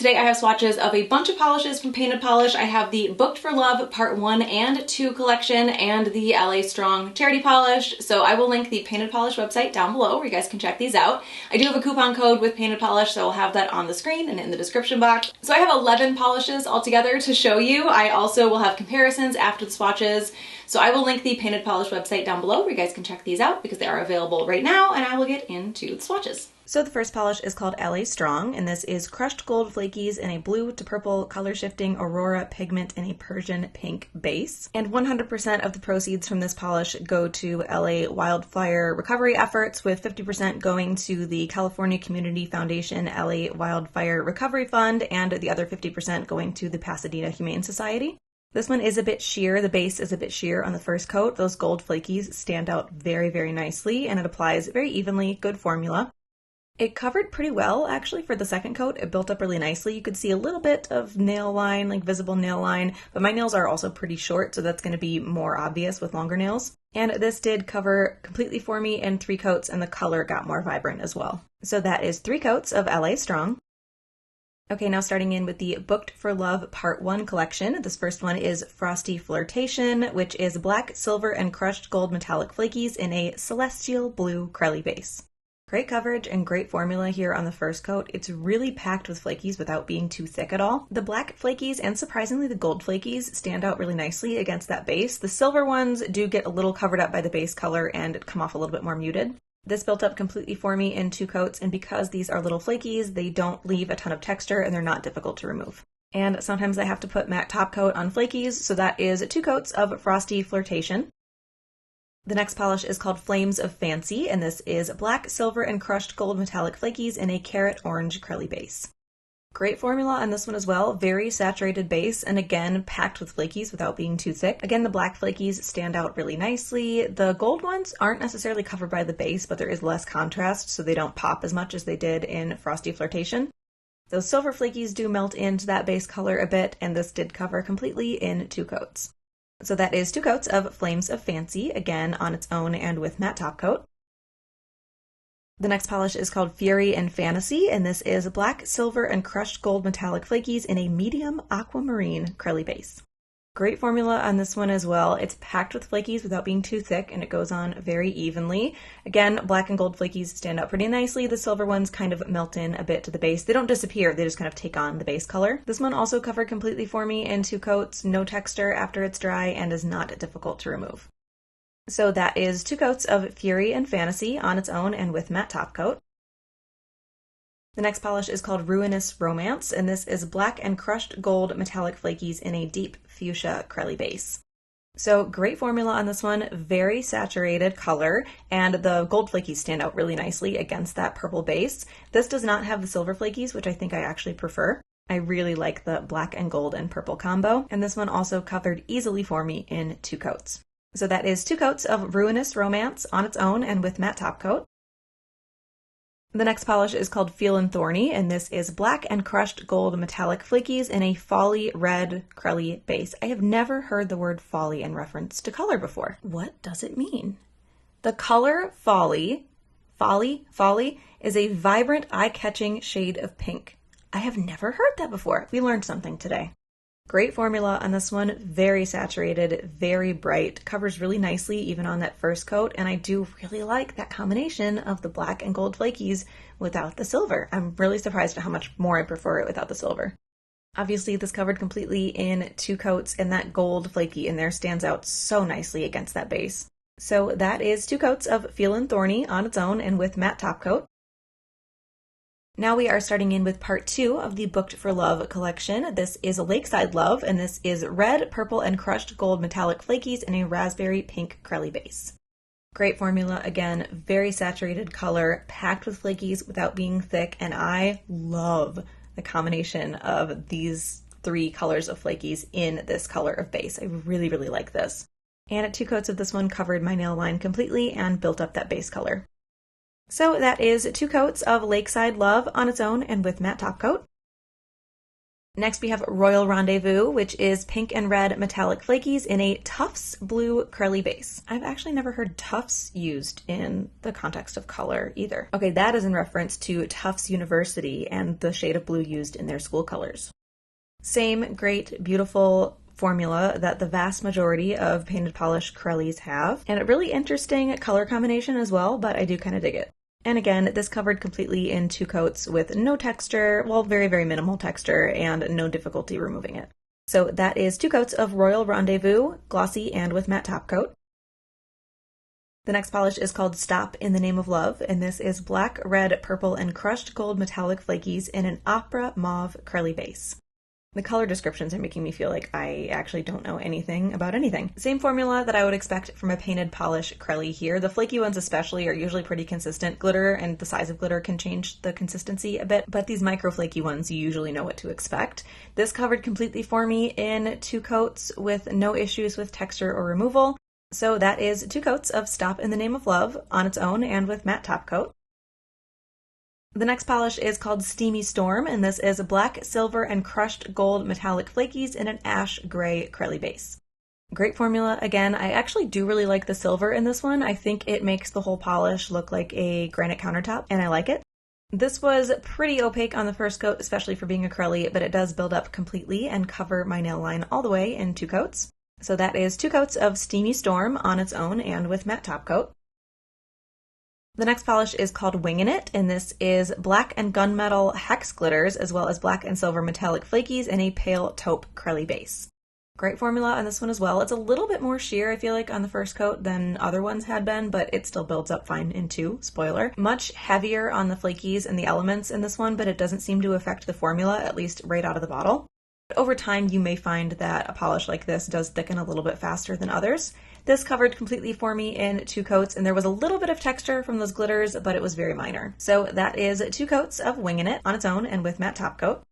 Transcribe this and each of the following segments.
Today I have swatches of a bunch of polishes from Painted Polish. I have the Booked for Love Part 1 and 2 collection and the LA Strong Charity Polish. So I will link the Painted Polish website down below where you guys can check these out. I do have a coupon code with Painted Polish, so I'll have that on the screen and in the description box. So I have 11 polishes altogether to show you. I also will have comparisons after the swatches. So I will link the Painted Polish website down below where you guys can check these out because they are available right now, and I will get into the swatches. So the first polish is called LA Strong, and this is crushed gold flakies in a blue to purple color shifting Aurora pigment in a Persian pink base. And 100% of the proceeds from this polish go to LA wildfire recovery efforts, with 50% going to the California Community Foundation LA Wildfire Recovery Fund and the other 50% going to the Pasadena Humane Society. This one is a bit sheer. The base is a bit sheer on the first coat. Those gold flakies stand out very, very nicely, and it applies very evenly. Good formula. It covered pretty well, actually, for the second coat. It built up really nicely. You could see a little bit of nail line, like visible nail line, but my nails are also pretty short, so that's going to be more obvious with longer nails. And this did cover completely for me in 3 coats, and the color got more vibrant as well. So that is 3 coats of LA Strong. Okay, now starting in with the Booked for Love Part 1 collection. This first one is Frosty Flirtation, which is black, silver, and crushed gold metallic flakies in a celestial blue Crelly base. Great coverage and great formula here on the first coat. It's really packed with flakies without being too thick at all. The black flakies and surprisingly the gold flakies stand out really nicely against that base. The silver ones do get a little covered up by the base color and come off a little bit more muted. This built up completely for me in 2 coats, and because these are little flakies, they don't leave a ton of texture and they're not difficult to remove. And sometimes I have to put matte top coat on flakies, so that is 2 coats of Frosty Flirtation. The next polish is called Flames of Fancy, and this is black, silver, and crushed gold metallic flakies in a carrot orange Crelly base. Great formula on this one as well, very saturated base, and again, packed with flakies without being too thick. Again, the black flakies stand out really nicely. The gold ones aren't necessarily covered by the base, but there is less contrast, so they don't pop as much as they did in Frosty Flirtation. Those silver flakies do melt into that base color a bit, and this did cover completely in 2 coats. So that is 2 coats of Flames of Fancy, again on its own and with matte top coat. The next polish is called Fury and Fantasy, and this is black, silver, and crushed gold metallic flakies in a medium aquamarine Crelly base. Great formula on this one as well. It's packed with flakies without being too thick, and it goes on very evenly. Again, black and gold flakies stand out pretty nicely. The silver ones kind of melt in a bit to the base. They don't disappear, they just kind of take on the base color. This one also covered completely for me in 2 coats, no texture after it's dry, and is not difficult to remove. So that is 2 coats of Fury and Fantasy on its own and with matte top coat. The next polish is called Ruinous Romance, and this is black and crushed gold metallic flakies in a deep fuchsia Crelly base. So great formula on this one, very saturated color, and the gold flakies stand out really nicely against that purple base. This does not have the silver flakies, which I think I actually prefer. I really like the black and gold and purple combo, and this one also covered easily for me in 2 coats. So that is 2 coats of Ruinous Romance on its own and with matte top coat. The next polish is called Feelin Thorny, and this is black and crushed gold metallic flakies in a folly red Crelly base. I have never heard the word folly in reference to color before. What does it mean? The color folly is a vibrant, eye-catching shade of pink. I have never heard that before. We learned something today. Great formula on this one, very saturated, very bright, covers really nicely even on that first coat, and I do really like that combination of the black and gold flakies without the silver. I'm really surprised at how much more I prefer it without the silver. Obviously this covered completely in 2 coats, and that gold flaky in there stands out so nicely against that base. So that is 2 coats of Feelin Thorny on its own and with matte top coat. Now we are starting in with part 2 of the Booked for Love collection. This is Lakeside Love, and this is red, purple, and crushed gold metallic flakies in a raspberry pink Crelly base. Great formula, again, very saturated color, packed with flakies without being thick, and I love the combination of these 3 colors of flakies in this color of base. I really, really like this. And 2 coats of this one covered my nail line completely and built up that base color. So that is 2 coats of Lakeside Love on its own and with matte top coat. Next we have Royal Rendezvous, which is pink and red metallic flakies in a Tufts blue curly base. I've actually never heard Tufts used in the context of color either. Okay, that is in reference to Tufts University and the shade of blue used in their school colors. Same great, beautiful formula that the vast majority of painted polish Corellis have, and a really interesting color combination as well, but I do kind of dig it. And again, this covered completely in 2 coats with no texture, well, very, very minimal texture, and no difficulty removing it. So that is 2 coats of Royal Rendezvous, glossy and with matte top coat. The next polish is called Stop in the Name of Love, and this is black, red, purple, and crushed gold metallic flakies in an opera mauve curly base. The color descriptions are making me feel like I actually don't know anything about anything. Same formula that I would expect from a painted polish Corelli here. The flaky ones especially are usually pretty consistent. Glitter and the size of glitter can change the consistency a bit, but these micro flaky ones you usually know what to expect. This covered completely for me in 2 coats with no issues with texture or removal. So that is 2 coats of Stop in the Name of Love on its own and with matte top coat. The next polish is called Steamy Storm, and this is black, silver, and crushed gold metallic flakies in an ash gray Corelli base. Great formula. Again, I actually do really like the silver in this one. I think it makes the whole polish look like a granite countertop, and I like it. This was pretty opaque on the first coat, especially for being a Corelli, but it does build up completely and cover my nail line all the way in 2 coats. So that is 2 coats of Steamy Storm on its own and with matte top coat. The next polish is called Wingin It, and this is black and gunmetal hex glitters as well as black and silver metallic flakies in a pale taupe Corelli base. Great formula on this one as well. It's a little bit more sheer, I feel like, on the first coat than other ones had been, but it still builds up fine in 2, spoiler. Much heavier on the flakies and the elements in this one, but it doesn't seem to affect the formula, at least right out of the bottle. Over time, you may find that a polish like this does thicken a little bit faster than others. This covered completely for me in 2 coats, and there was a little bit of texture from those glitters, but it was very minor. So that is 2 coats of Wingin It on its own and with matte top coat.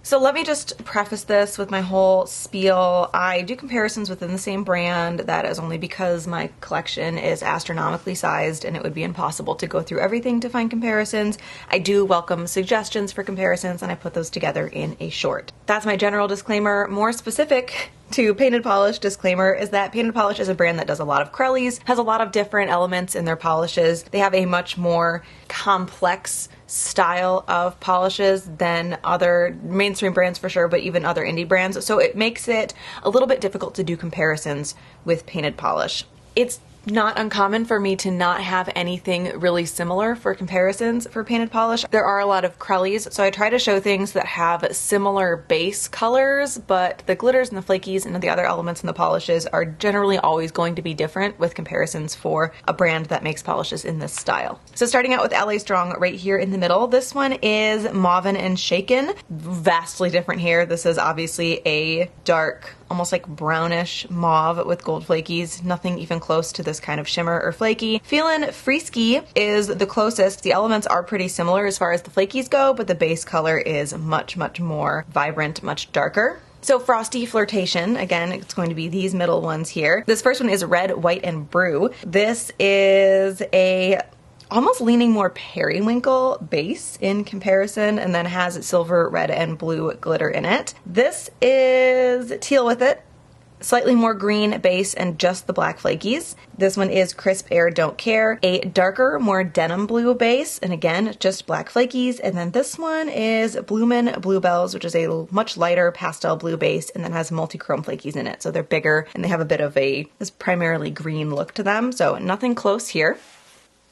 So let me just preface this with my whole spiel. I do comparisons within the same brand. That is only because my collection is astronomically sized and it would be impossible to go through everything to find comparisons. I do welcome suggestions for comparisons and I put those together in a short. That's my general disclaimer. More specific to Painted Polish disclaimer is that Painted Polish is a brand that does a lot of Corellis, has a lot of different elements in their polishes. They have a much more complex style of polishes than other mainstream brands for sure, but even other indie brands. So it makes it a little bit difficult to do comparisons with Painted Polish. It's not uncommon for me to not have anything really similar for comparisons for Painted Polish. There are a lot of Corellis, so I try to show things that have similar base colors, but the glitters and the flakies and the other elements in the polishes are generally always going to be different with comparisons for a brand that makes polishes in this style. So starting out with LA Strong right here in the middle, this one is Mauvin and Shaken. Vastly different here. This is obviously a dark, almost like brownish mauve with gold flakies, nothing even close to this kind of shimmer or flaky. Feelin Frisky is the closest. The elements are pretty similar as far as the flakies go, but the base color is much, much more vibrant, much darker. So Frosty Flirtation, again, it's going to be these middle ones here. This first one is Red, White, and Brew. This is a almost leaning more periwinkle base in comparison, and then has silver, red, and blue glitter in it. This is Teal with it, slightly more green base and just the black flakies. This one is Crisp Air Don't Care, a darker, more denim blue base, and again, just black flakies. And then this one is Bloomin' Bluebells, which is a much lighter pastel blue base, and then has multi-chrome flakies in it. So they're bigger, and they have a bit of this primarily green look to them, so nothing close here.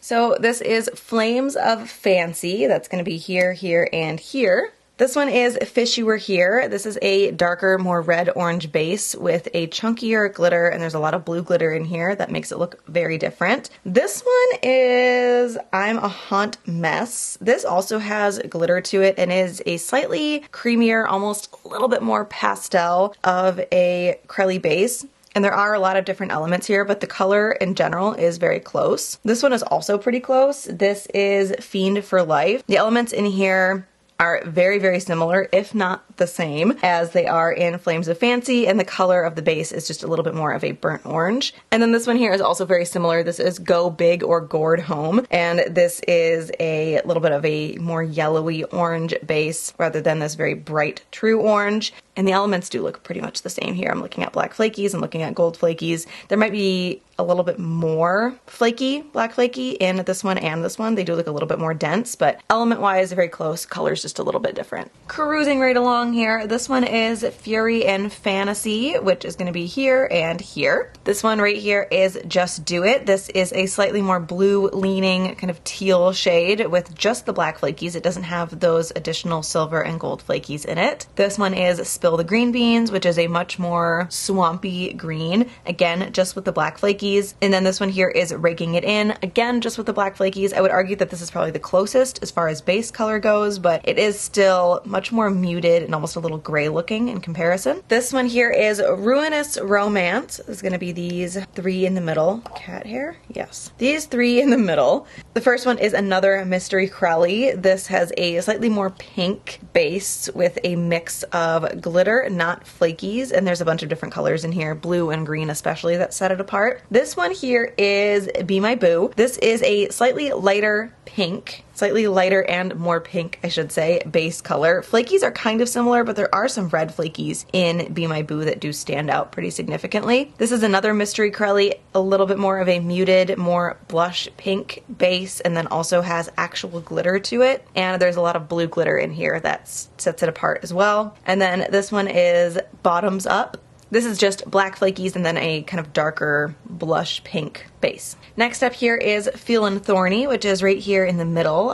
So this is Flames of Fancy. That's going to be here, here, and here. This one is Fish You Were Here. This is a darker, more red-orange base with a chunkier glitter, and there's a lot of blue glitter in here that makes it look very different. This one is I'm a Haunt Mess. This also has glitter to it and is a slightly creamier, almost a little bit more pastel of a Corelli base. And there are a lot of different elements here, but the color in general is very close. This one is also pretty close. This is Fiend for Life. The elements in here are very, very similar, if not the same, as they are in Flames of Fancy, and the color of the base is just a little bit more of a burnt orange. And then this one here is also very similar. This is Go Big or Gourd Home, and this is a little bit of a more yellowy orange base rather than this very bright true orange. And the elements do look pretty much the same here. I'm looking at black flakies, I'm looking at gold flakies. There might be a little bit more flaky, black flaky in this one and this one. They do look a little bit more dense, but element-wise, very close. Color's just a little bit different. Cruising right along here, this one is Fury and Fantasy, which is gonna be here and here. This one right here is Just Do It. This is a slightly more blue-leaning kind of teal shade with just the black flakies. It doesn't have those additional silver and gold flakies in it. This one is Spill the Green Beans, which is a much more swampy green, again, just with the black flakies. And then this one here is Raking It In, again, just with the black flakies. I would argue that this is probably the closest as far as base color goes, but it is still much more muted and almost a little gray looking in comparison. This one here is Ruinous Romance. It's gonna be these three in the middle. Cat hair? Yes. These three in the middle. The first one is another Mystery Crowley. This has a slightly more pink base with a mix of glitter, not flakies, and there's a bunch of different colors in here, blue and green especially, that set it apart. This one here is Be My Boo. This is a slightly lighter pink, slightly lighter and more pink, I should say, base color. Flakies are kind of similar, but there are some red flakies in Be My Boo that do stand out pretty significantly. This is another Mystery Crowley, a little bit more of a muted, more blush pink base, and then also has actual glitter to it. And there's a lot of blue glitter in here that sets it apart as well. And then this one is Bottoms Up. This is just black flakies and then a kind of darker blush pink base. Next up here is Feelin Thorny, which is right here in the middle.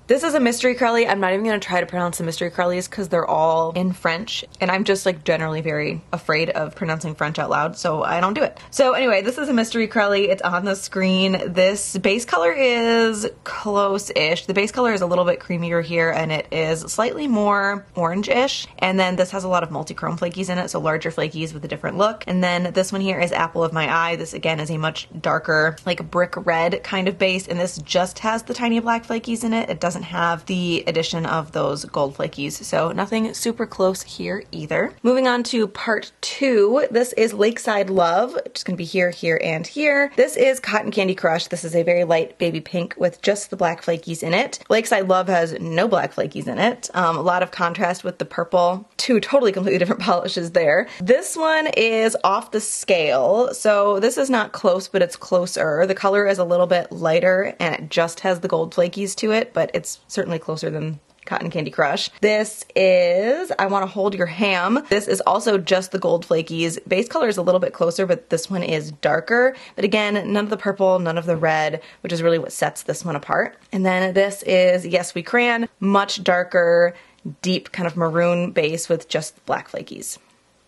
This is a Mystery Crowley. I'm not even gonna try to pronounce the Mystery Crowleys because they're all in French, and I'm just like generally very afraid of pronouncing French out loud, so I don't do it. So anyway, this is a Mystery Crowley. It's on the screen. This base color is close-ish. The base color is a little bit creamier here, and it is slightly more orange-ish. And then this has a lot of multi-chrome flakies in it, so larger flakies with a different look. And then this one here is Apple of My Eye. This again is a much darker, like brick red kind of base, and this just has the tiny black flakies in it. It doesn't have the addition of those gold flakies, so nothing super close here either. Moving on to part 2, this is Lakeside Love, which is going to be here, here, and here. This is Cotton Candy Crush. This is a very light baby pink with just the black flakies in it. Lakeside Love has no black flakies in it. A lot of contrast with the purple. Two totally completely different polishes there. This one is off the scale, so this is not close, but it's closer. The color is a little bit lighter, and it just has the gold flakies to it, but it's certainly closer than Cotton Candy Crush. This is I Want to Hold Your Ham. This is also just the gold flakies. Base color is a little bit closer, but this one is darker. But again, none of the purple, none of the red, which is really what sets this one apart. And then this is Yes We Cran, much darker, deep kind of maroon base with just black flakies.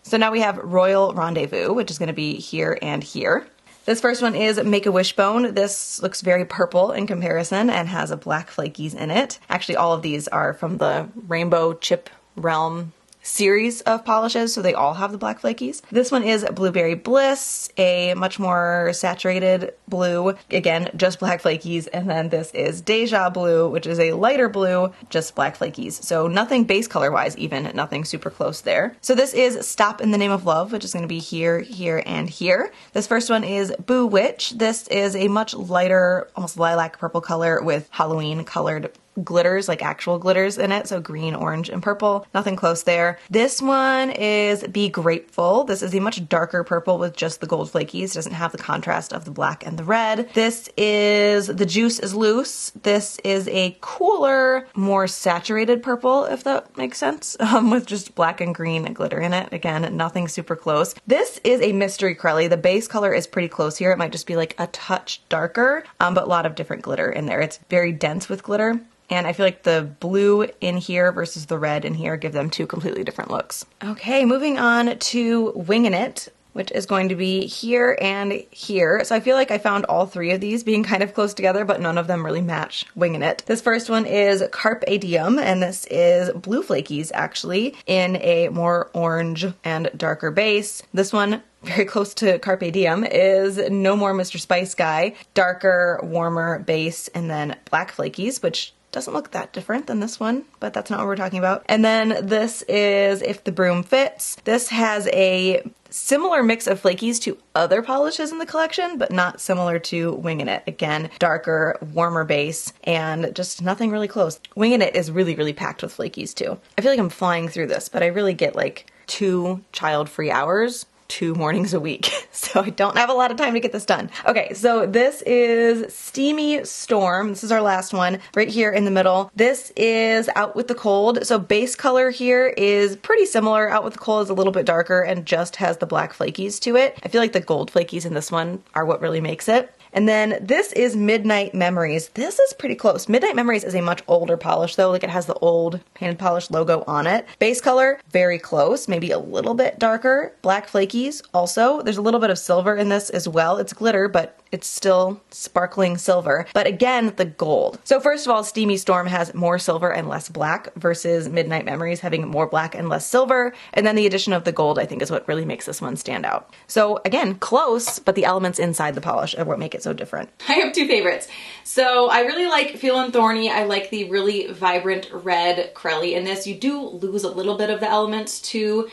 So now we have Royal Rendezvous, which is going to be here and here. This first one is Make a Wishbone. This looks very purple in comparison and has a black flakies in it. Actually, all of these are from the Rainbow Chip Realm series of polishes, so they all have the black flakies. This one is Blueberry Bliss, a much more saturated blue, again, just black flakies. And then this is Deja Blue, which is a lighter blue, just black flakies. So nothing base color wise, even nothing super close there. So this is Stop in the Name of Love, which is going to be here, here, and here. This first one is Boo Witch. This is a much lighter, almost lilac purple color with Halloween colored glitters, like actual glitters in it, so green, orange, and purple. Nothing close there. This one is Be Grateful. This is a much darker purple with just the gold flakies. Doesn't have the contrast of the black and the red. This is The Juice is Loose. This is a cooler, more saturated purple, if that makes sense, with just black and green glitter in it. Again, nothing super close. This is a Mystery Crowley. The base color is pretty close here. It might just be like a touch darker, but a lot of different glitter in there. It's very dense with glitter. And I feel like the blue in here versus the red in here give them two completely different looks. Okay, moving on to Wingin It, which is going to be here and here. So I feel like I found all three of these being kind of close together, but none of them really match Wingin It. This first one is Carpe Diem, and this is blue flakies actually in a more orange and darker base. This one, very close to Carpe Diem, is No More Mr. Spice Guy, darker, warmer base, and then black flakies, which doesn't look that different than this one, but that's not what we're talking about. And then this is If the Broom Fits. This has a similar mix of flakies to other polishes in the collection, but not similar to Wingin It. Again, darker, warmer base, and just nothing really close. Wingin It is really, really packed with flakies too. I feel like I'm flying through this, but I really get like 2 child-free hours 2 mornings a week, so I don't have a lot of time to get this done. Okay, so this is Steamy Storm. This is our last one right here in the middle. This is Out with the Cold. So base color here is pretty similar. Out with the Cold is a little bit darker and just has the black flakies to it. I feel like the gold flakies in this one are what really makes it. And then this is Midnight Memories. This is pretty close. Midnight Memories is a much older polish though, like it has the old painted polish logo on it. Base color, very close, maybe a little bit darker. Black flakies also. There's a little bit of silver in this as well. It's glitter, but it's still sparkling silver. But again, the gold. So first of all, Steamy Storm has more silver and less black versus Midnight Memories having more black and less silver. And then the addition of the gold, I think, is what really makes this one stand out. So again, close, but the elements inside the polish are what make it so different. I have 2 favorites. So I really like Feelin Thorny. I like the really vibrant red Crelly in this. You do lose a little bit of the elements to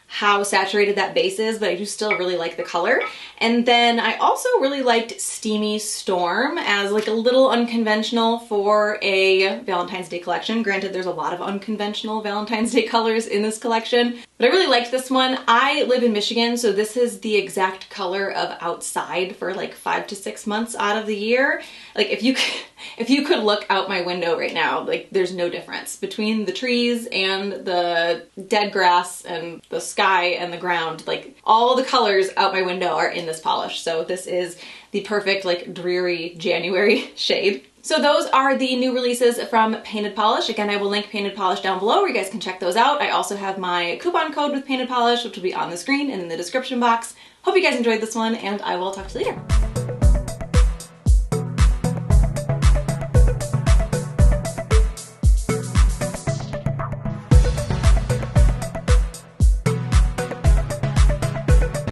how saturated that base is, but I do still really like the color. And then I also really liked Steamy Storm as like a little unconventional for a Valentine's Day collection. Granted, there's a lot of unconventional Valentine's Day colors in this collection, but I really liked this one. I live in Michigan, so this is the exact color of outside for like 5 to 6 months out of the year. Like if you could look out my window right now, like there's no difference between the trees and the dead grass and the sky and the ground. Like all the colors out my window are in this polish. So this is the perfect like dreary January shade. So those are the new releases from Painted Polish. Again, I will link Painted Polish down below where you guys can check those out. I also have my coupon code with Painted Polish, which will be on the screen and in the description box. Hope you guys enjoyed this one, and I will talk to you later.